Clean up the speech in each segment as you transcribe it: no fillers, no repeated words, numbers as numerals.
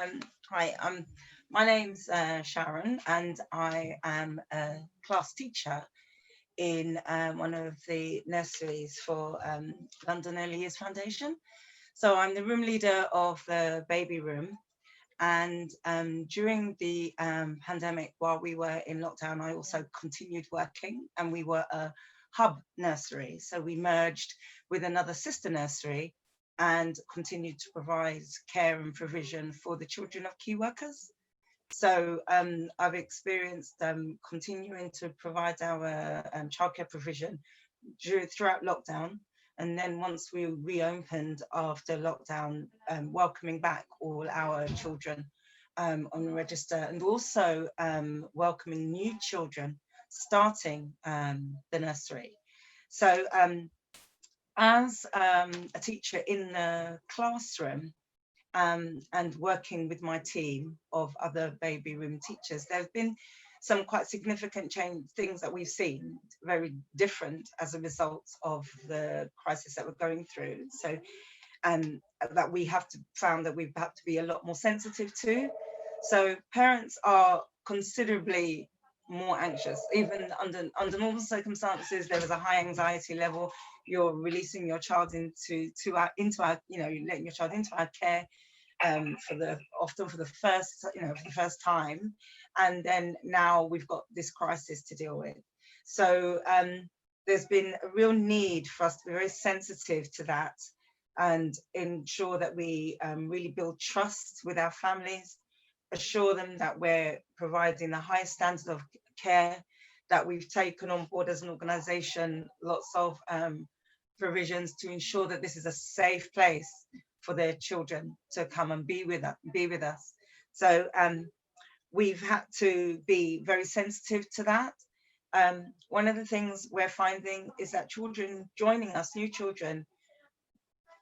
Um, Hi, my name's Sharon, and I am a class teacher in one of the nurseries for London Early Years Foundation. So I'm the room leader of the baby room. And during the pandemic, while we were in lockdown, I also continued working, and we were a hub nursery. So we merged with another sister nursery and continued to provide care and provision for the children of key workers. So I've experienced continuing to provide our childcare provision throughout lockdown. And then once we reopened after lockdown, welcoming back all our children on the register, and also welcoming new children starting the nursery. So as a teacher in the classroom, and working with my team of other baby room teachers, there have been some quite significant change things that we've seen very different as a result of the crisis that we're going through. So that we have to found that we've had to be a lot more sensitive to. So parents are considerably more anxious, even under normal circumstances. There is a high anxiety level. You're releasing your child into our, you're letting your child into our care for the often for the first for the first time, and then now we've got this crisis to deal with. So there's been a real need for us to be very sensitive to that and ensure that we really build trust with our families, assure them that we're providing the highest standard of care, that we've taken on board as an organisation lots of provisions to ensure that this is a safe place for their children to come and be with us. So we've had to be very sensitive to that. One of the things we're finding is that children joining us, new children,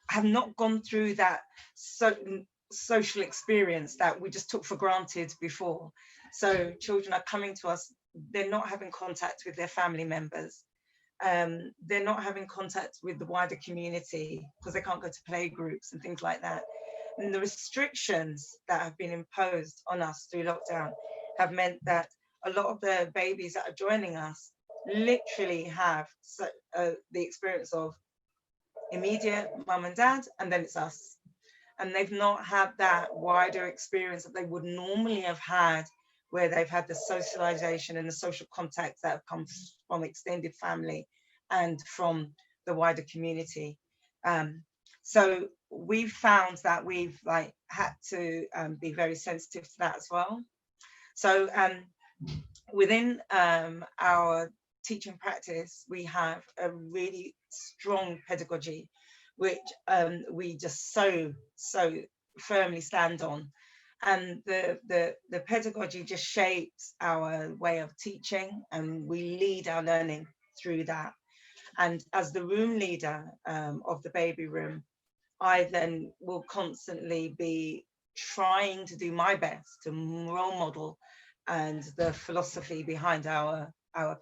have not gone through that social experience that we just took for granted before. So children are coming to us, they're not having contact with their family members. They're not having contact with the wider community because they can't go to play groups and things like that. And the restrictions that have been imposed on us through lockdown have meant that a lot of the babies that are joining us literally have the experience of immediate mum and dad, and then it's us. And they've not had that wider experience that they would normally have had, where they've had the socialization and the social contacts that have come from extended family and from the wider community. Um, so we've found that we've had to be very sensitive to that as well. So within our teaching practice, we have a really strong pedagogy, which we just so firmly stand on. And the pedagogy just shapes our way of teaching, and we lead our learning through that. And as the room leader of the baby room, I then will constantly be trying to do my best to role model and the philosophy behind our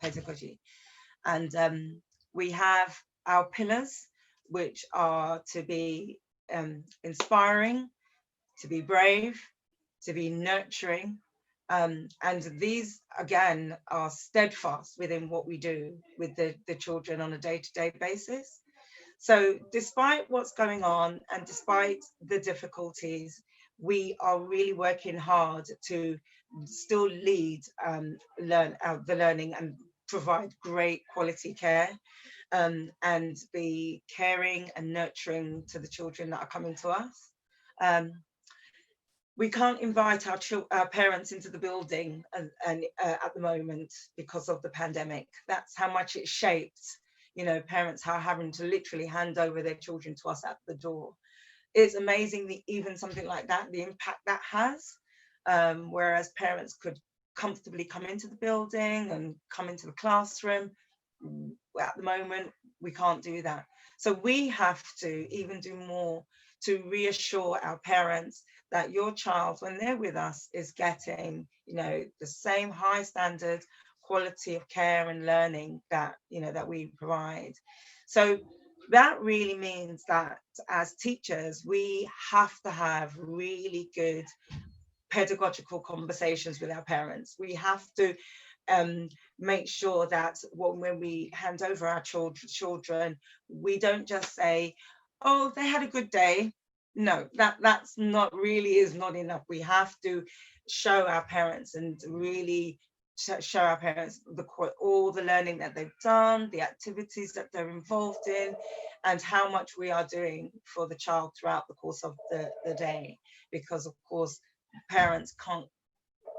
pedagogy. And we have our pillars, which are to be inspiring, to be brave, to be nurturing. And these, again, are steadfast within what we do with the children on a day-to-day basis. So, despite what's going on and despite the difficulties, we are really working hard to still lead the learning and provide great quality care, and be caring and nurturing to the children that are coming to us. Um, we can't invite our parents into the building and at the moment because of the pandemic. That's how much it shaped, parents are having to literally hand over their children to us at the door. It's amazing even something like that, the impact that has. Whereas parents could comfortably come into the building and come into the classroom, at the moment we can't do that. So we have to even do more to reassure our parents that your child, when they're with us, is getting, the same high standard quality of care and learning that we provide. So That really means that as teachers, we have to have really good pedagogical conversations with our parents. We have to make sure that when we hand over our children, we don't just say, "Oh, they had a good day." No, that's not really is not enough. We have to show our parents and really show our parents all the learning that they've done, the activities that they're involved in, and how much we are doing for the child throughout the course of the day. Because of course, parents can't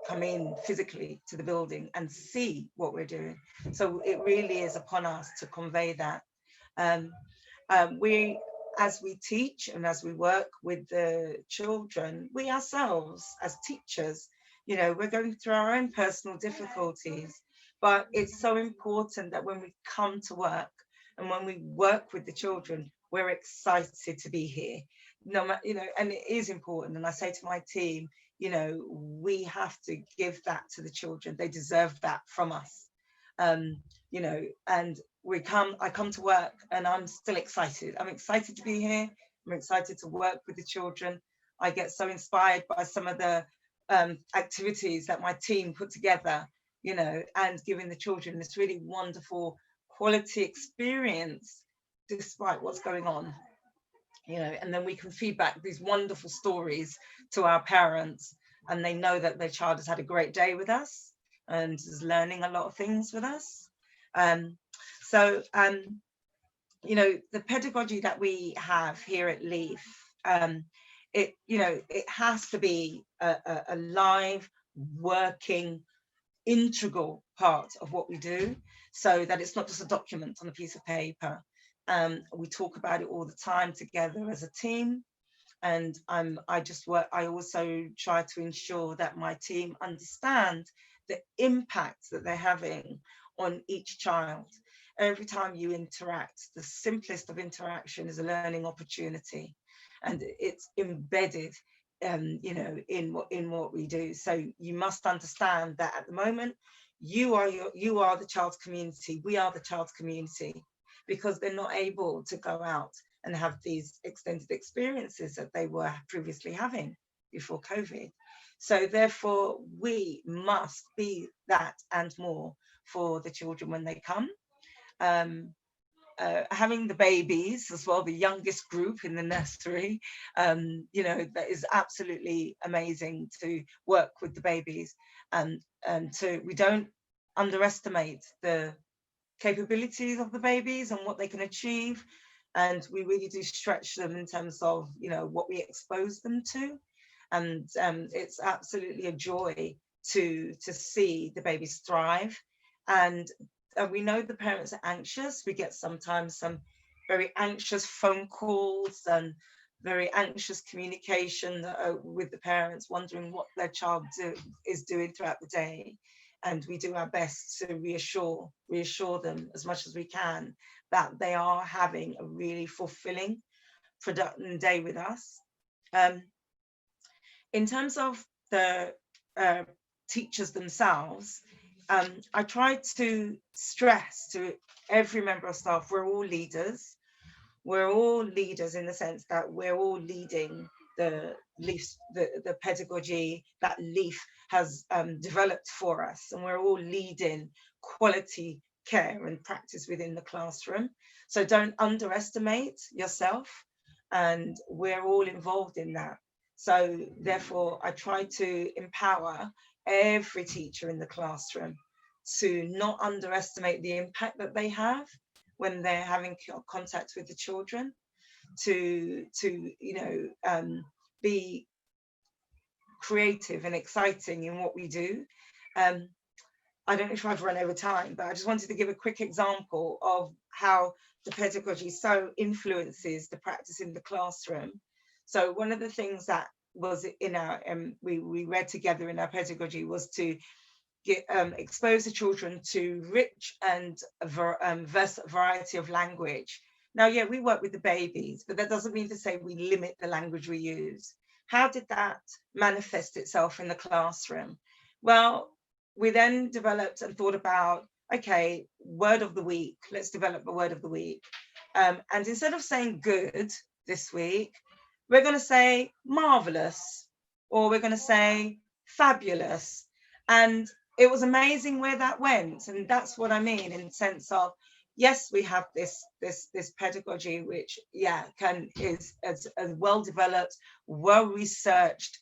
come in physically to the building and see what we're doing. So it really is upon us to convey that. Um, we, as we teach and as we work with the children, we ourselves as teachers, we're going through our own personal difficulties, but it's so important that when we come to work and when we work with the children, we're excited to be here. No matter, and it is important. And I say to my team, we have to give that to the children. They deserve that from us. And I come to work and I'm still excited. I'm excited to be here. I'm excited to work with the children. I get so inspired by some of the activities that my team put together, and giving the children this really wonderful quality experience despite what's going on. And then we can feedback these wonderful stories to our parents, and they know that their child has had a great day with us and is learning a lot of things with us. Um, so, the pedagogy that we have here at Leaf, it has to be a live, working, integral part of what we do, so that it's not just a document on a piece of paper. We talk about it all the time together as a team, and I also try to ensure that my team understand the impact that they're having on each child. Every time you interact, the simplest of interaction is a learning opportunity, and it's embedded in what we do. So you must understand that at the moment, you are the child's community, we are the child's community, because they're not able to go out and have these extended experiences that they were previously having before COVID. So therefore, we must be that and more for the children when they come. Um, Having the babies as well, the youngest group in the nursery, that is absolutely amazing to work with the babies, and we don't underestimate the capabilities of the babies and what they can achieve. And we really do stretch them in terms of, what we expose them to. And it's absolutely a joy to see the babies thrive. And we know the parents are anxious. We get sometimes some very anxious phone calls and very anxious communication with the parents, wondering what their child is doing throughout the day. And we do our best to reassure them as much as we can that they are having a really fulfilling, productive day with us. Um, in terms of the uh, teachers themselves, I try to stress to every member of staff, we're all leaders. We're all leaders in the sense that we're all leading the pedagogy that Leaf has developed for us, and we're all leading quality care and practice within the classroom. So don't underestimate yourself, and we're all involved in that. So therefore, I try to empower every teacher in the classroom to not underestimate the impact that they have when they're having contact with the children, to be creative and exciting in what we do. Um, I don't know if I've run over time, but I just wanted to give a quick example of how the pedagogy so influences the practice in the classroom. So one of the things that was in our we read together in our pedagogy was to expose the children to rich and variety of language. Now, yeah, we work with the babies, but that doesn't mean to say we limit the language we use. How did that manifest itself in the classroom? Well, we then developed and thought about, okay, word of the week. Let's develop a word of the week. And instead of saying good this week, we're going to say marvelous, or we're going to say fabulous. And it was amazing where that went. And that's what I mean in the sense of, yes, we have this pedagogy, which, yeah, is a well developed, well researched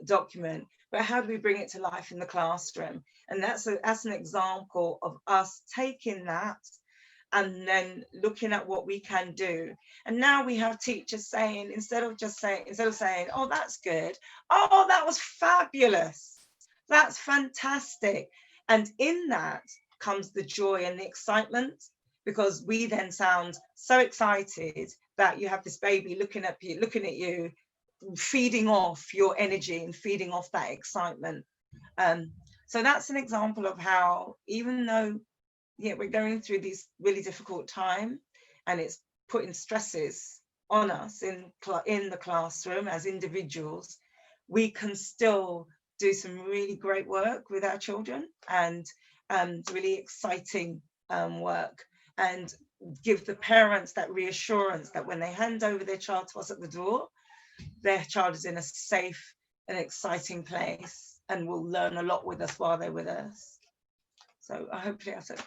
document. But how do we bring it to life in the classroom? And that's an example of us taking that and then looking at what we can do. And now we have teachers saying, instead of saying, oh, that's good, oh, that was fabulous, that's fantastic. And in that comes the joy and the excitement, because we then sound so excited that you have this baby looking at you, feeding off your energy and feeding off that excitement. So that's an example of how, even though, yeah, we're going through these really difficult time, and it's putting stresses on us in the classroom as individuals, we can still do some really great work with our children, and really exciting work, and give the parents that reassurance that when they hand over their child to us at the door, their child is in a safe and exciting place and will learn a lot with us while they're with us. So I hopefully I said